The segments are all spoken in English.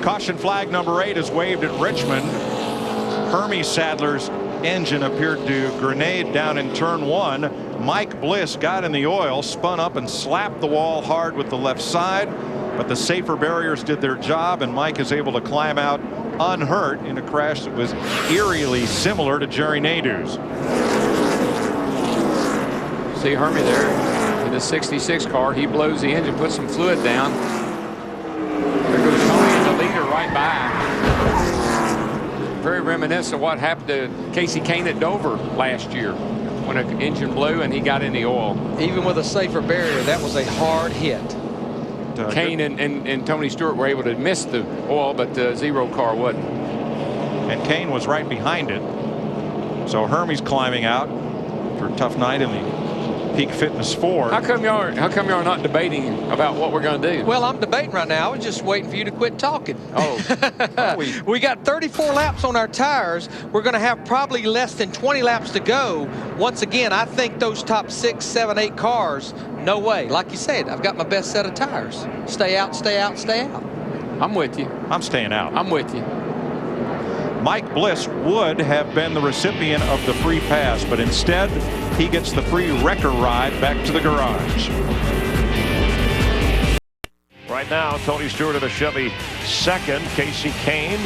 Caution flag number 8 is waved at Richmond. Hermie Sadler's engine appeared to grenade down in turn 1. Mike Bliss got in the oil, spun up and slapped the wall hard with the left side, but the safer barriers did their job, and Mike is able to climb out unhurt in a crash that was eerily similar to Jerry Nadeau's. See Hermie there in the 66 car. He blows the engine, puts some fluid down. There goes Tony and the leader right by. Very reminiscent of what happened to Casey Kane at Dover last year when an engine blew and he got in the oil. Even with a safer barrier, that was a hard hit. Kane and Tony Stewart were able to miss the oil, but the Zero car wouldn't. And Kane was right behind it. So Hermie's climbing out for a tough night in the Peak Fitness Ford. How come y'all are not debating about what we're going to do? Well, I'm debating right now. I was just waiting for you to quit talking. Oh. We got 34 laps on our tires. We're going to have probably less than 20 laps to go. Once again, I think those top 6, 7, 8 cars, no way. Like you said, I've got my best set of tires. Stay out, stay out, stay out. I'm with you. I'm staying out. I'm with you. Mike Bliss would have been the recipient of the free pass, but instead he gets the free wrecker ride back to the garage. Right now, Tony Stewart of the Chevy second. Casey Kane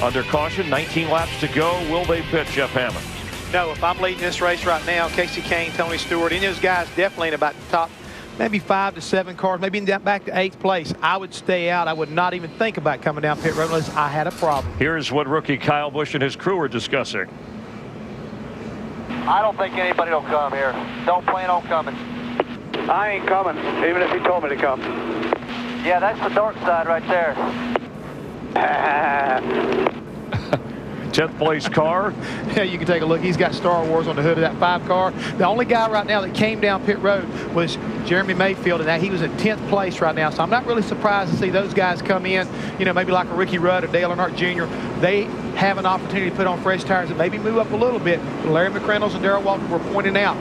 under caution. 19 laps to go. Will they pit, Jeff Hammond? No, if I'm leading this race right now, Casey Kane, Tony Stewart, any of those guys definitely in about the top maybe 5 to 7 cars, maybe back to 8th place. I would stay out. I would not even think about coming down pit road unless I had a problem. Here's what rookie Kyle Busch and his crew are discussing. I don't think anybody will come here. Don't plan on coming. I ain't coming, even if he told me to come. Yeah, that's the dark side right there. 10th place car. Yeah, you can take a look. He's got Star Wars on the hood of that 5 car. The only guy right now that came down pit road was Jeremy Mayfield, and that he was in 10th place right now. So I'm not really surprised to see those guys come in, you know, maybe like a Ricky Rudd or Dale Earnhardt Jr. They have an opportunity to put on fresh tires and maybe move up a little bit. Larry McReynolds and Darrell Walton were pointing out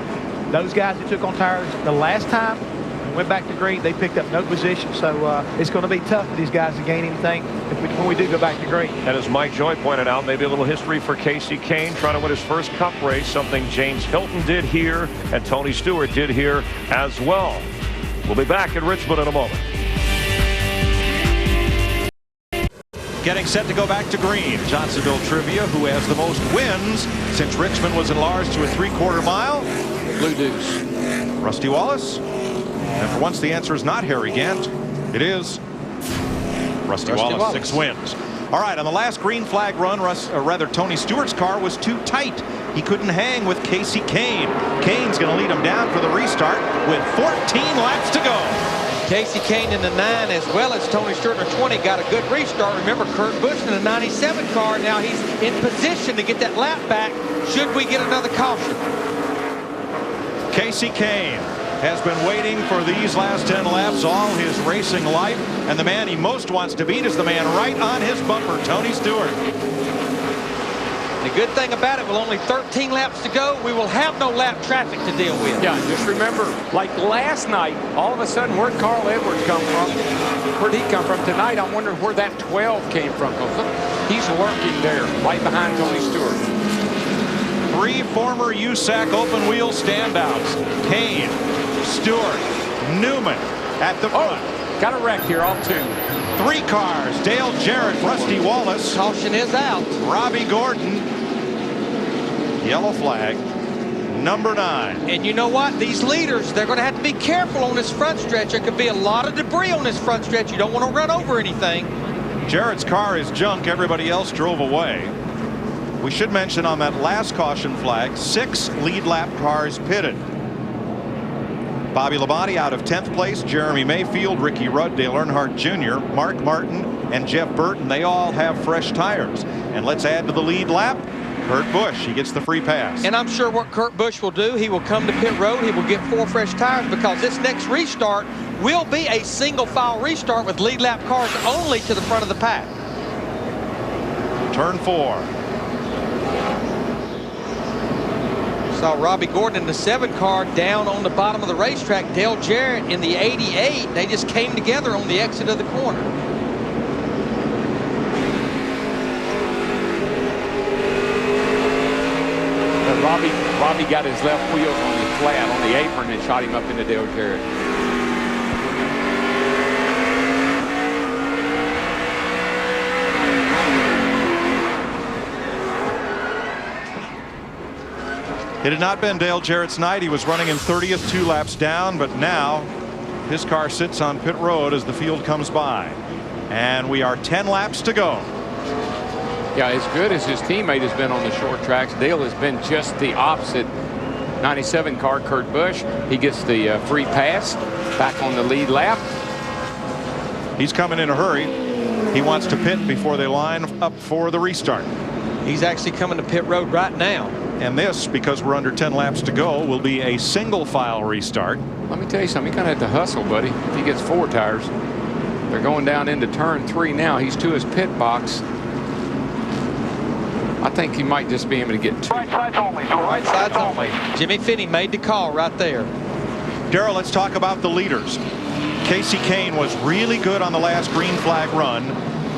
those guys who took on tires the last time went back to green, they picked up no position. So it's going to be tough for these guys to gain anything when we do go back to green. And as Mike Joy pointed out, maybe a little history for Casey Kane trying to win his first Cup race, something James Hilton did here and Tony Stewart did here as well. We'll be back in Richmond in a moment. Getting set to go back to green. Johnsonville Trivia, who has the most wins since Richmond was enlarged to a 3/4 mile? Blue Deuce. Rusty Wallace? And for once the answer is not Harry Gant. It is Rusty Wallace. 6 wins. All right, on the last green flag run, Tony Stewart's car was too tight. He couldn't hang with Casey Kane. Kane's going to lead him down for the restart with 14 laps to go. Casey Kane in the 9 as well as Tony Stewart in the 20 got a good restart. Remember, Kurt Busch in the 97 car. Now he's in position to get that lap back should we get another caution. Casey Kane has been waiting for these last 10 laps all his racing life, and the man he most wants to beat is the man right on his bumper, Tony Stewart. The good thing about it, with only 13 laps to go, we will have no lap traffic to deal with. Yeah, just remember, like last night, all of a sudden, where'd Carl Edwards come from? Where'd he come from? Tonight, I'm wondering where that 12 came from. He's lurking there, right behind Tony Stewart. 3 former USAC open wheel standouts. Kane, Stewart, Newman at the front. Oh, got a wreck here, all 2. 3 cars, Dale Jarrett, Rusty Wallace. Caution is out. Robbie Gordon. Yellow flag, number 9. And you know what? These leaders, they're going to have to be careful on this front stretch. There could be a lot of debris on this front stretch. You don't want to run over anything. Jarrett's car is junk. Everybody else drove away. We should mention on that last caution flag, 6 lead lap cars pitted. Bobby Labonte out of 10th place, Jeremy Mayfield, Ricky Rudd, Dale Earnhardt Jr., Mark Martin, and Jeff Burton. They all have fresh tires. And let's add to the lead lap, Kurt Busch. He gets the free pass. And I'm sure what Kurt Busch will do, he will come to pit road, he will get 4 fresh tires, because this next restart will be a single file restart with lead lap cars only to the front of the pack. Turn 4. Saw Robbie Gordon in the 7 car down on the bottom of the racetrack. Dale Jarrett in the 88. They just came together on the exit of the corner. probably got his left wheels on the flat, on the apron, and shot him up into Dale Jarrett. It had not been Dale Jarrett's night. He was running in 30th, 2 laps down, but now his car sits on pit road as the field comes by. And we are 10 laps to go. Yeah, as good as his teammate has been on the short tracks, Dale has been just the opposite. 97 car, Kurt Busch, he gets the free pass back on the lead lap. He's coming in a hurry. He wants to pit before they line up for the restart. He's actually coming to pit road right now. And this, because we're under 10 laps to go, will be a single file restart. Let me tell you something, he kind of had to hustle, buddy. If he gets 4 tires. They're going down into turn 3 now. He's to his pit box. I think he might just be able to get 2. Right sides only. Right sides only. Jimmy Finney made the call right there. Darrell, let's talk about the leaders. Kasey Kahne was really good on the last green flag run.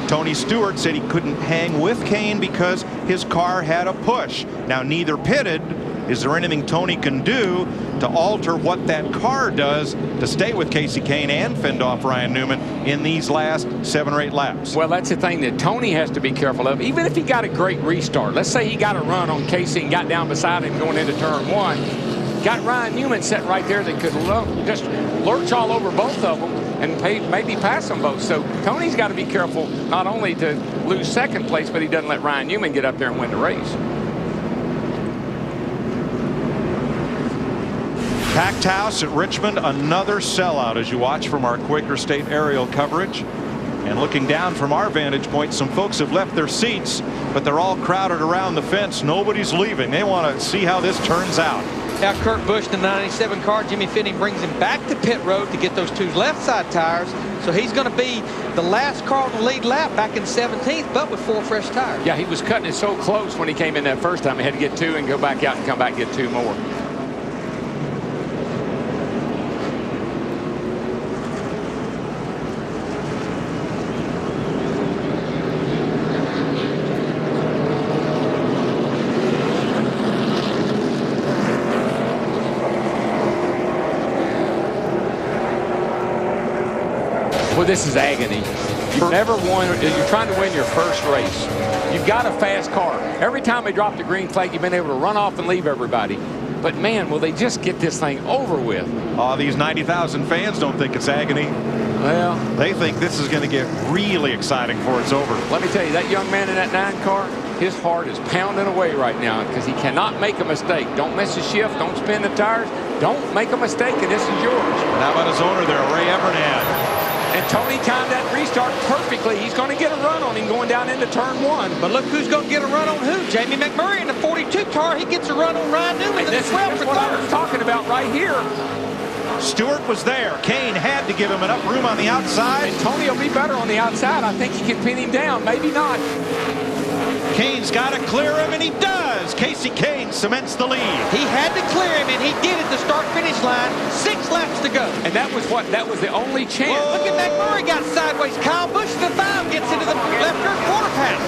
Tony Stewart said he couldn't hang with Kahne because his car had a push. Now, neither pitted. Is there anything Tony can do to alter what that car does to stay with Kasey Kahne and fend off Ryan Newman in these last 7 or 8 laps? Well, that's the thing that Tony has to be careful of. Even if he got a great restart, let's say he got a run on Kasey and got down beside him going into turn 1, got Ryan Newman sitting right there that could just lurch all over both of them and maybe pass them both. So Tony's got to be careful not only to lose second place, but he doesn't let Ryan Newman get up there and win the race. Packed house at Richmond, another sellout as you watch from our Quaker State aerial coverage. And looking down from our vantage point, some folks have left their seats, but they're all crowded around the fence. Nobody's leaving. They want to see how this turns out. Now Kurt Busch, the 97 car, Jimmy Finney brings him back to pit road to get those 2 left side tires. So he's going to be the last car on the lead lap back in 17th, but with 4 fresh tires. Yeah, he was cutting it so close when he came in that first time. He had to get 2 and go back out and come back and get 2 more. Well, this is agony. You've never won. You're trying to win your first race. You've got a fast car. Every time they drop the green flag, you've been able to run off and leave everybody. But man, will they just get this thing over with? Oh, these 90,000 fans don't think it's agony. Well, they think this is going to get really exciting before it's over. Let me tell you, that young man in that 9 car, his heart is pounding away right now because he cannot make a mistake. Don't miss a shift. Don't spin the tires. Don't make a mistake, and this is yours. And how about his owner there, Ray Evernham? And Tony timed that restart perfectly. He's going to get a run on him going down into turn 1. But look who's going to get a run on who? Jamie McMurray in the 42 car. He gets a run on Ryan Newman in the 12 for what I 3rd. was talking about right here. Stewart was there. Kahne had to give him enough room on the outside. And Tony will be better on the outside. I think he can pin him down. Maybe not. Kahne's got to clear him, and he does. Kasey Kahne cements the lead. He had to clear him, and he did at the start-finish line. 6 laps to go. And that was the only chance. Whoa. Look at McMurray got sideways. Kyle Busch, the 5, gets into the left rear quarter pack.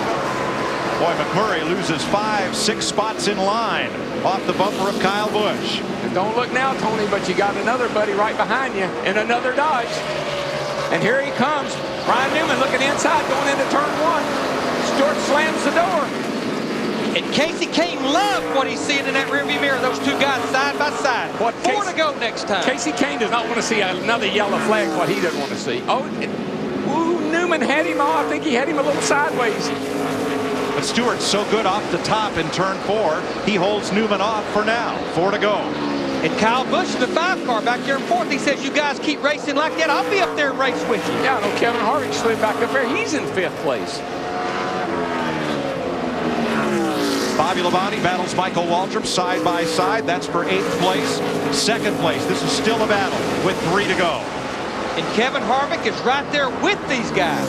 Boy, McMurray loses 5, 6 spots in line off the bumper of Kyle Busch. And don't look now, Tony, but you got another buddy right behind you in another Dodge. And here he comes. Ryan Newman looking inside, going into turn 1. Stewart slams the door. And Kasey Kahne loved what he's seeing in that rearview mirror. Those 2 guys side by side. 4 to go next time. Kasey Kahne does not want to see another yellow flag. What he doesn't want to see. Oh, Newman had him off. I think he had him a little sideways. But Stewart's so good off the top in turn 4. He holds Newman off for now. 4 to go. And Kyle Busch in the 5 car back there in 4th. He says, you guys keep racing like that, I'll be up there and race with you. Yeah, I know Kevin Harvick slid back up there. He's in 5th place. Bobby Labonte battles Michael Waltrip side by side. That's for 8th place. 2nd place. This is still a battle with 3 to go. And Kevin Harvick is right there with these guys.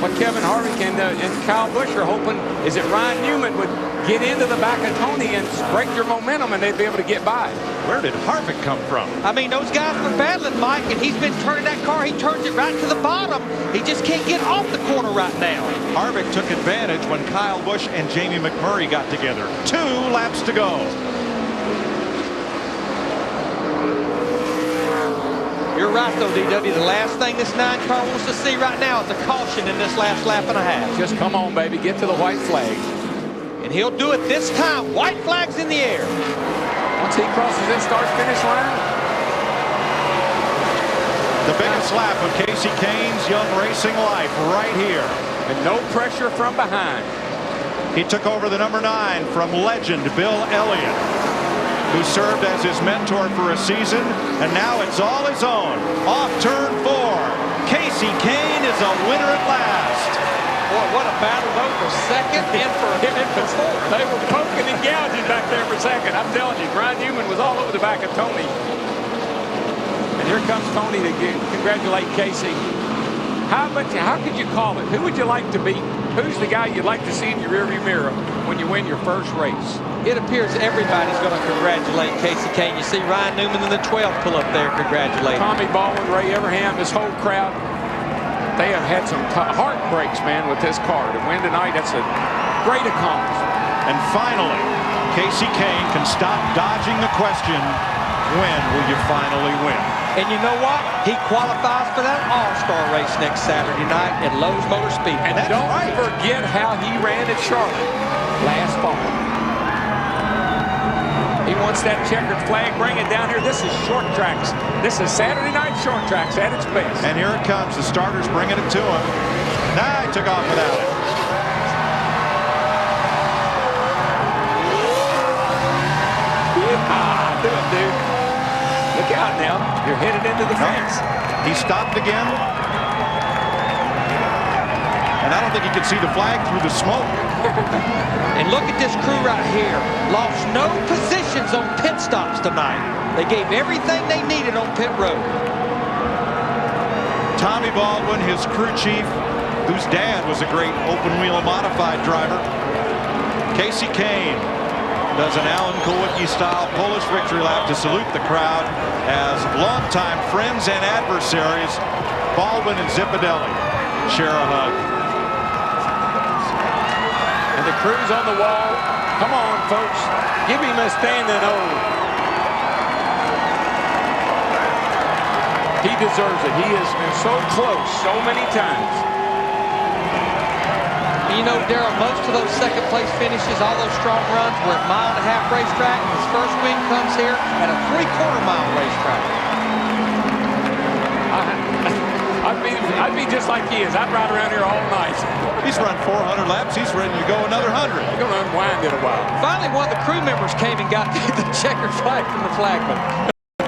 What Kevin Harvick and Kyle Busch are hoping is that Ryan Newman would get into the back of Tony and break their momentum, and they'd be able to get by. Where did Harvick come from? I mean, those guys were battling, Mike, and he's been turning that car. He turns it right to the bottom. He just can't get off the corner right now. Harvick took advantage when Kyle Busch and Jamie McMurray got together. 2 laps to go. right, though, DW. The last thing this 9 car wants to see right now is a caution in this last lap and a half. Just come on, baby. Get to the white flag. And he'll do it this time. White flag's in the air. Once he crosses that start-finish line. The biggest lap of Casey Kane's young racing life right here. And no pressure from behind. He took over the number 9 from legend Bill Elliott, who served as his mentor for a season, and now it's all his own. Off turn 4. Casey Kane is a winner at last. Boy, what a battle though for second and for him in for fourth. They were poking and gouging back there for second. I'm telling you, Brian Newman was all over the back of Tony. And here comes Tony to congratulate Casey. How could you call it? Who would you like to beat? Who's the guy you'd like to see in your rearview mirror when you win your first race? It appears everybody's going to congratulate Casey Kane. You see Ryan Newman in the 12 pull up there congratulating. Tommy Baldwin, Ray Everham, this whole crowd. They have had some heartbreaks, man, with this car. To win tonight, that's a great accomplishment. And finally, Casey Kane can stop dodging the question, when will you finally win? And you know what? He qualifies for that All-Star race next Saturday night at Lowe's Motor Speed. And don't forget how he ran at Charlotte last fall. He wants that checkered flag. Bring it down here. This is short tracks. This is Saturday night short tracks at its best. And here it comes. The starters bringing it to him. Nah, he took off without it. Do it, dude. Look out now. You're headed into the fence. He stopped again. And I don't think he could see the flag through the smoke. And look at this crew right here. Lost no positions on pit stops tonight. They gave everything they needed on pit road. Tommy Baldwin, his crew chief, whose dad was a great open-wheel modified driver. Casey Kane does an Alan Kulwicki-style Polish victory lap to salute the crowd as longtime friends and adversaries, Baldwin and Zipadelli, share a hug. And the crew's on the wall. Come on, folks. Give him a standing O. He deserves it. He has been so close so many times. You know, Darrell, most of those second place finishes, all those strong runs were at mile-and-a-half racetrack. His first win comes here at a 3/4-mile racetrack. I'd be just like he is. I'd ride around here all night. He's run 400 laps. He's ready to go another 100. We're going to unwind it a while. Finally, one of the crew members came and got the checkered flag from the flagman.